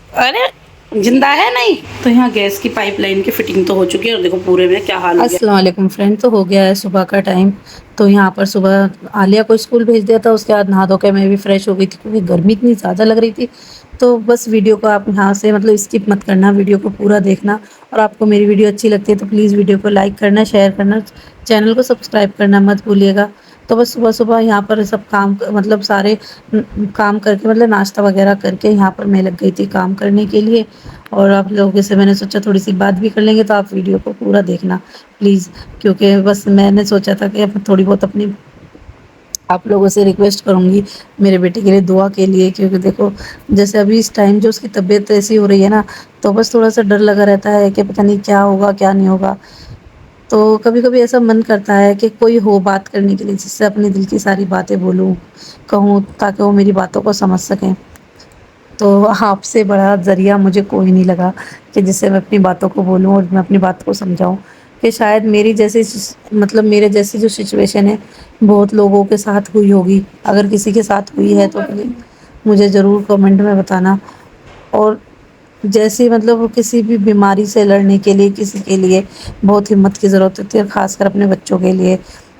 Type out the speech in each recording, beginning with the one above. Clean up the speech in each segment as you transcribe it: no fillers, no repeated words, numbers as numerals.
अरे जिंदा है नहीं। तो यहाँ गैस की पाइपलाइन की फिटिंग तो हो चुकी है और देखो पूरे में क्या हाल हो गया। अस्सलाम वालेकुम फ्रेंड। तो हो गया है सुबह का टाइम। तो यहाँ पर सुबह आलिया को स्कूल भेज दिया था, उसके बाद नहा धो के मैं भी फ्रेश हो गई थी क्योंकि गर्मी इतनी ज़्यादा लग रही थी। तो बस वीडियो को आप यहाँ से मतलब स्किप मत करना, वीडियो को पूरा देखना। और आपको मेरी वीडियो अच्छी लगती है तो प्लीज़ वीडियो को लाइक करना, शेयर करना, चैनल को सब्सक्राइब करना मत भूलिएगा। तो बस सुबह सुबह यहाँ पर सब काम मतलब सारे काम करके मतलब नाश्ता वगैरह करके यहाँ पर मैं लग गई थी काम करने के लिए। और आप लोगों से मैंने सोचा थोड़ी सी बात भी कर लेंगे, तो आप वीडियो को पूरा देखना प्लीज़। क्योंकि बस मैंने सोचा था कि अब थोड़ी बहुत अपनी आप लोगों से रिक्वेस्ट करूँगी मेरे बेटे के लिए दुआ के लिए। क्योंकि देखो जैसे अभी इस टाइम जो उसकी तबीयत ऐसी हो रही है ना, तो बस थोड़ा सा डर लगा रहता है कि पता नहीं क्या होगा क्या नहीं होगा। तो कभी कभी ऐसा मन करता है कि कोई हो बात करने के लिए, जिससे अपने दिल की सारी बातें बोलूँ, कहूँ, ताकि वो मेरी बातों को समझ सकें। तो आपसे बड़ा ज़रिया मुझे कोई नहीं लगा कि जिससे मैं अपनी बातों को बोलूँ और मैं अपनी बात को समझाऊँ। कि शायद मेरी जैसी मतलब मेरे जैसी जो सिचुएशन है बहुत लोगों के साथ हुई होगी। अगर किसी के साथ हुई है तो मुझे ज़रूर कमेंट में बताना। और जैसे मतलब किसी भी बीमारी से लड़ने के लिए किसी के लिए बहुत हिम्मत की ज़रूरत होती है, ख़ासकर अपने बच्चों के लिए।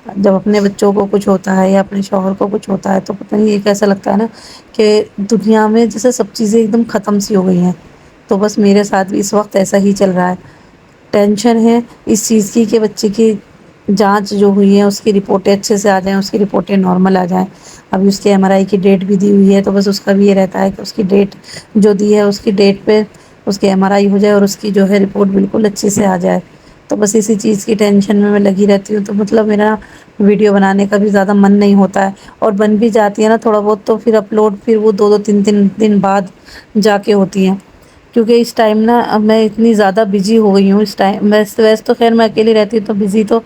जब अपने बच्चों को कुछ होता है या अपने शौहर को कुछ होता है तो पता नहीं ये कैसा लगता है ना कि दुनिया में जैसे सब चीज़ें एकदम ख़त्म सी हो गई हैं। तो बस मेरे साथ भी इस वक्त ऐसा ही चल रहा है। टेंशन है इस चीज़ की कि बच्चे की जांच जो हुई है उसकी रिपोर्टें अच्छे से आ जाएं, उसकी रिपोर्टें नॉर्मल आ जाएं। अभी उसके एमआरआई की डेट भी दी हुई है, तो बस उसका भी ये रहता है कि उसकी डेट जो दी है उसकी डेट पे उसकी एमआरआई हो जाए और उसकी जो है रिपोर्ट बिल्कुल अच्छे से आ जाए। तो बस इसी चीज़ की टेंशन में मैं लगी रहती हूँ। तो मतलब मेरा वीडियो बनाने का भी ज़्यादा मन नहीं होता है। और बन भी जाती है ना थोड़ा बहुत तो फिर अपलोड फिर वो दो दो तीन तीन दिन बाद जाके होती हैं। क्योंकि इस टाइम ना अब मैं इतनी ज़्यादा बिजी हो गई हूँ। इस टाइम वैसे वैसे तो खैर मैं अकेली रहती हूँ तो बिजी तो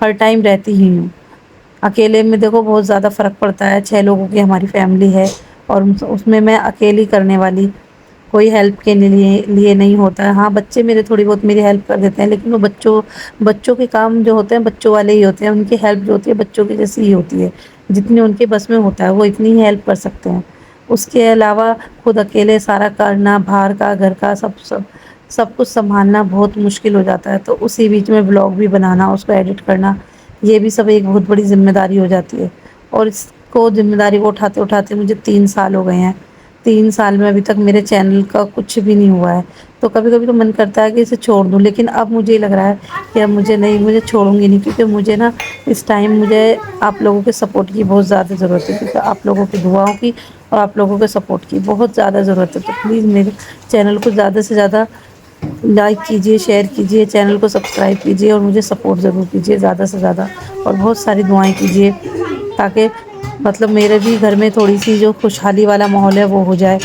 हर टाइम रहती ही हूँ। अकेले में देखो बहुत ज़्यादा फ़र्क पड़ता है। 6 लोगों की हमारी फैमिली है और उसमें मैं अकेली करने वाली, कोई हेल्प के लिए नहीं होता है। हाँ, बच्चे मेरे थोड़ी बहुत मेरी हेल्प कर देते हैं, लेकिन वो बच्चों बच्चों के काम जो होते हैं बच्चों वाले ही होते हैं। उनकी हेल्प जो होती है बच्चों की जैसी ही होती है। जितनी उनके बस में होता है वो इतनी ही हेल्प कर सकते हैं। उसके अलावा खुद अकेले सारा करना, बाहर का घर का सब कुछ संभालना बहुत मुश्किल हो जाता है। तो उसी बीच में ब्लॉग भी बनाना, उसको एडिट करना, ये भी सब एक बहुत बड़ी ज़िम्मेदारी हो जाती है। और इसको ज़िम्मेदारी को उठाते उठाते मुझे 3 साल हो गए हैं। 3 साल में अभी तक मेरे चैनल का कुछ भी नहीं हुआ है। तो कभी कभी तो मन करता है कि इसे छोड़ दूँ, लेकिन अब मुझे लग रहा है कि अब मुझे नहीं, मुझे छोड़ूंगी नहीं। क्योंकि मुझे ना इस टाइम मुझे आप लोगों के सपोर्ट की बहुत ज़्यादा ज़रूरत है। क्योंकि आप लोगों की दुआओं की और आप लोगों के सपोर्ट की बहुत ज़्यादा ज़रूरत है। तो प्लीज़ मेरे चैनल को ज़्यादा से ज़्यादा लाइक कीजिए, शेयर कीजिए, चैनल को सब्सक्राइब कीजिए और मुझे सपोर्ट ज़रूर कीजिए ज़्यादा से ज़्यादा। और बहुत सारी दुआएं कीजिए ताकि मतलब मेरे भी घर में थोड़ी सी जो खुशहाली वाला माहौल है वो हो जाए।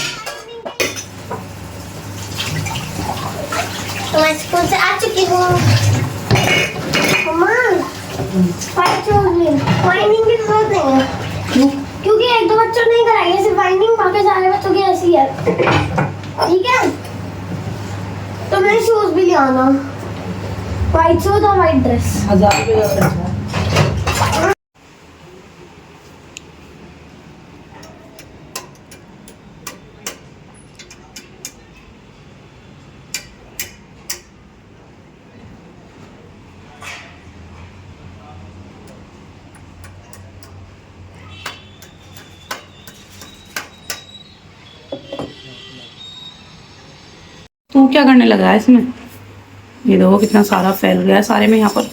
तो मैं स्कूल से आ चुकी हूँ। मम्मा, बाइंडिंग की जरूरत नहीं है। क्यों? क्योंकि एक दो बच्चों नहीं कराएंगे, सिर्फ बाइंडिंग, बाकी सारे बच्चों की ऐसी है। ठीक है? तो मेरे शूज भी ले आना, व्हाइट शूज और व्हाइट ड्रेस। 1000 रुपये का। तू क्या करने लगा है इसमें? ये देखो कितना सारा फैल गया है सारे में यहाँ पर।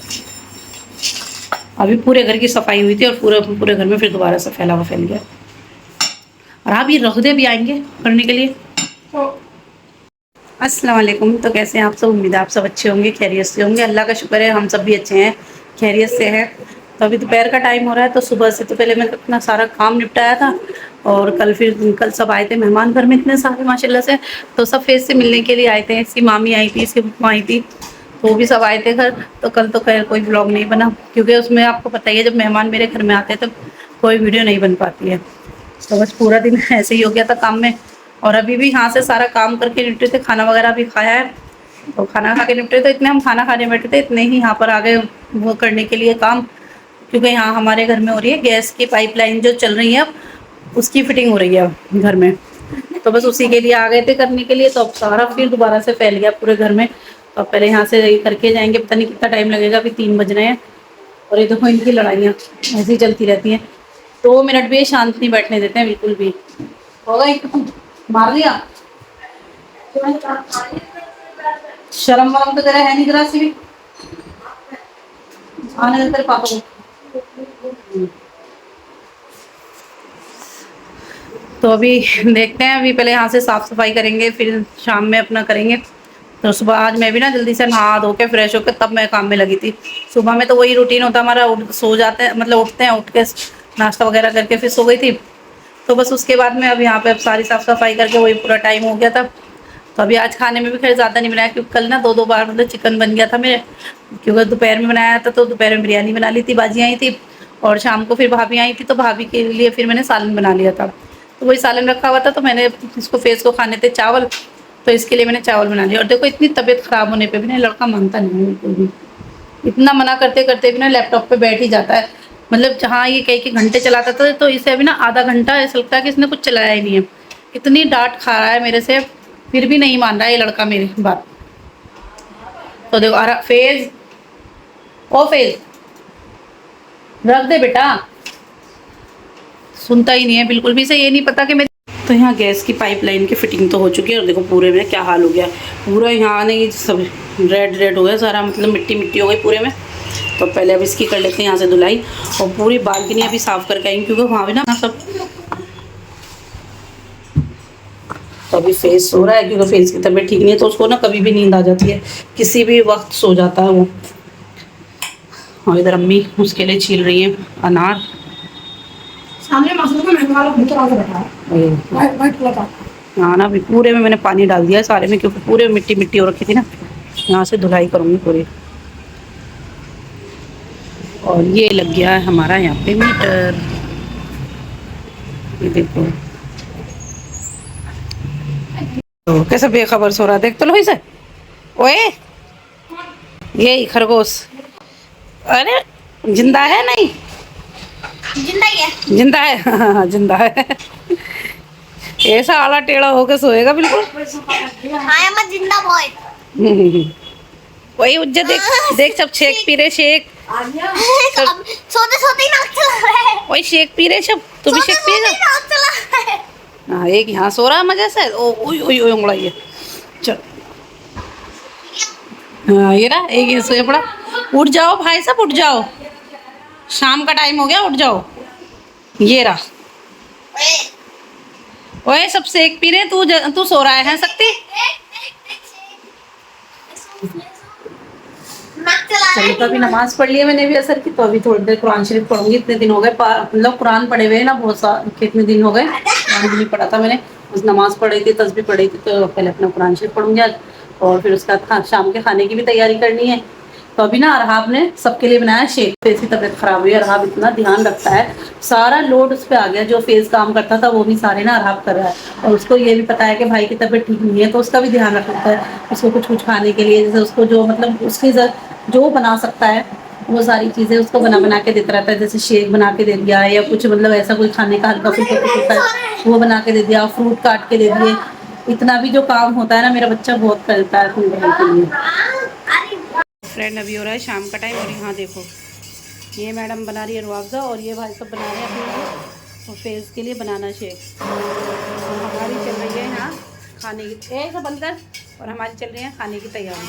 अभी पूरे घर की सफाई हुई थी और पूरे पूरे घर में फिर दोबारा से फैला हुआ फैल गया। और आप ये रख दे भी आएंगे करने के लिए। अस्सलाम वालेकुम। तो कैसे हैं आप सब? उम्मीद है आप सब अच्छे होंगे, खैरियत से होंगे। अल्लाह का शुक्र है हम सब भी अच्छे हैं, खैरियत से हैं। तो अभी दोपहर का टाइम हो रहा है, तो सुबह से तो पहले मैं अपना सारा काम निपटाया था। और कल सब आए थे मेहमान घर में इतने सारे माशाल्लाह से। तो सब फेस से मिलने के लिए आए थे। इसकी मामी आई थी, इसकी मम्मा आई थी, तो वो भी सब आए थे घर। तो कल तो खैर कोई ब्लॉग नहीं बना, क्योंकि उसमें आपको पता ही है जब मेहमान मेरे घर में आते हैं तो कोई वीडियो नहीं बन पाती है। तो बस पूरा दिन ऐसे ही हो गया था काम में। और अभी भी यहाँ से सारा काम करके निपटे थे, खाना वगैरह भी खाया है। तो खाना खा के निपटे तो इतने हम खाना खाने बैठे थे, इतने ही यहाँ पर आ गए वो करने के लिए काम। क्योंकि यहाँ हमारे घर में हो रही है गैस की पाइपलाइन जो चल रही है अब, उसकी फिटिंग हो रही है घर में। तो बस उसी के लिए आ गए थे करने के लिए। तो अब सारा फिर दोबारा से फैल गया पूरे घर में। तो अब पहले यहाँ से ये करके जाएंगे, पता नहीं कितना टाइम लगेगा, अभी 3 बज रहे हैं। और ये देखो इनकी लड़ाइयाँ ऐसी ही चलती रहती हैं, 2 मिनट भी ये शांत नहीं बैठने देते हैं बिल्कुल भी। होगा एक मार दिया, शर्म वरम तो तेरा है नहीं जरा सी भी। आने दे तेरे पापा को। तो अभी देखते हैं, अभी पहले यहाँ से साफ सफाई करेंगे, फिर शाम में अपना करेंगे। तो सुबह आज मैं भी ना जल्दी से नहा धो के फ्रेश होकर तब मैं काम में लगी थी। सुबह में तो वही रूटीन होता हमारा, सो जाते हैं, मतलब उठते हैं, उठ के नाश्ता वगैरह करके फिर सो गई थी। तो बस उसके बाद में अब यहाँ पे अब सारी साफ सफाई करके वही पूरा टाइम हो गया था। तो अभी आज खाने में भी खैर ज़्यादा नहीं बनाया, क्योंकि कल ना 2 बार मतलब चिकन बन गया था मेरे, क्योंकि दोपहर में बनाया था। तो दोपहर में बिरयानी बना ली थी, बाजी आई थी, और शाम को फिर भाभी आई थी, तो भाभी के लिए फिर मैंने सालन बना लिया था। तो वही सालन रखा हुआ था, तो मैंने इसको फेस को खाने थे चावल, तो इसके लिए मैंने चावल बना लिया। और देखो इतनी तबीयत ख़राब होने पे भी ना लड़का मानता नहीं है बिल्कुल भी, इतना मना करते करते भी ना लैपटॉप पे बैठ ही जाता है। मतलब जहाँ ये कई घंटे चलाता था, तो इसे अभी ना आधा घंटा ऐसा लगता है कि इसने कुछ चलाया ही नहीं है। इतनी डांट खा रहा है मेरे से, फिर भी नहीं मान रहा है ये लड़का मेरी बात। तो देखो अरे फेज, ओ फेज रख दे बेटा, सुनता ही नहीं है बिल्कुल भी, इसे ये नहीं पता कि मैं। तो यहाँ गैस की पाइपलाइन की फिटिंग तो हो चुकी है, और देखो पूरे में क्या हाल हो गया, पूरा यहाँ नहीं सब रेड हो गया सारा, मतलब मिट्टी मिट्टी हो गई पूरे में। तो पहले अब इसकी कर लेते हैं यहाँ से धुलाई, और पूरी बालकनी अभी साफ़ करके आएंगे, क्योंकि वहाँ भी ना सब। तो अभी फेस सो रहा है, क्योंकि फेस की तबीयत ठीक नहीं है, तो उसको ना कभी भी नींद आ जाती है, किसी भी वक्त सो जाता है वो। और इधर अम्मी उसके लिए छील रही है अनार। सामने मसूर का महंगा वाला भूत रहा है, वाइट कलर का। हाँ ना, अभी पूरे में मैंने पानी डाल दिया है सारे में, क्योंकि पूरे में मिट्टी मिट्टी हो रखी थी ना। यहाँ से धुलाई करूँगी पूरी। और ये लग गया है हमारा यहाँ पे मीटर, ये देखो। तो कैसे बेखबर सो रहा है, देख तो लो इसे। ओए ये खरगोश, अरे जिंदा है नहीं? जिंदा ही है। जिंदा है, हाँ जिंदा है। ऐसा आला टेढ़ा होकर सोएगा बिल्कुल। हाँ मैं जिंदा बॉय। वही उज्जत देख देख, सब शेक पी रहे, शेक सोते सोते ही नाक चला रहा है। वही शेक पी रहे सब, तू भी शेक पिएगा? नाक चला रहा है। हाँ एक यहाँ सो रहा है मजे से, ओ ओई ओई ओई उंगला ये। चल हाँ ये रहा, एक ये सोया पड़ा। उठ जाओ भाई साहब, उठ जाओ, शाम का टाइम हो गया, उठ जाओ। ये रहा, ओए सब शेक पी रहे, तू सो रहा है शक्ति। चलो तो अभी नमाज पढ़ ली है मैंने भी असर की, तो अभी थोड़ी देर कुरान शरीफ पढ़ूंगी। इतने दिन हो गए मतलब कुरान पढ़े हुए ना बहुत सारे, कितने दिन हो गए कुरान नहीं पढ़ा था मैंने। बस नमाज पढ़ी थी, तस्बीह पढ़ी थी, तो पहले अपना कुरान शरीफ पढ़ूंगी आज, और फिर उसके बाद शाम के खाने की भी तैयारी करनी है। तो अभी ना अरहाब ने सबके लिए बनाया शेक। फेस की तबीयत खराब हुई है, अरहाब इतना ध्यान रखता है, सारा लोड उस पर आ गया। जो फेस काम करता था वो भी सारे ना अरहाब कर रहा है, और उसको ये भी पता है कि भाई की तबीयत ठीक नहीं है, तो उसका भी ध्यान रखता है। उसको कुछ कुछ खाने के लिए, जैसे उसको जो मतलब उसकी जो बना सकता है वो सारी चीज़ें उसको बना के देता रहता है। जैसे शेक बना के दे दिया, या कुछ मतलब ऐसा कोई खाने का हल्का फुल्का कुछ होता है वो बना के दे दिया, फ्रूट काट के दे दिए। इतना भी जो काम होता है ना, मेरा बच्चा बहुत करता है अपनी बहन के लिए। फ्रेंड अभी हो रहा है शाम का टाइम, और यहाँ देखो ये मैडम बना रही है रुआवज़ा, और ये भाई सब बना रहे हैं अपने फेस के लिए बनाना शेक। और हमारी चल रही है यहाँ खाने की, एक बंद कर, और हमारी चल रही है खाने की तैयारी।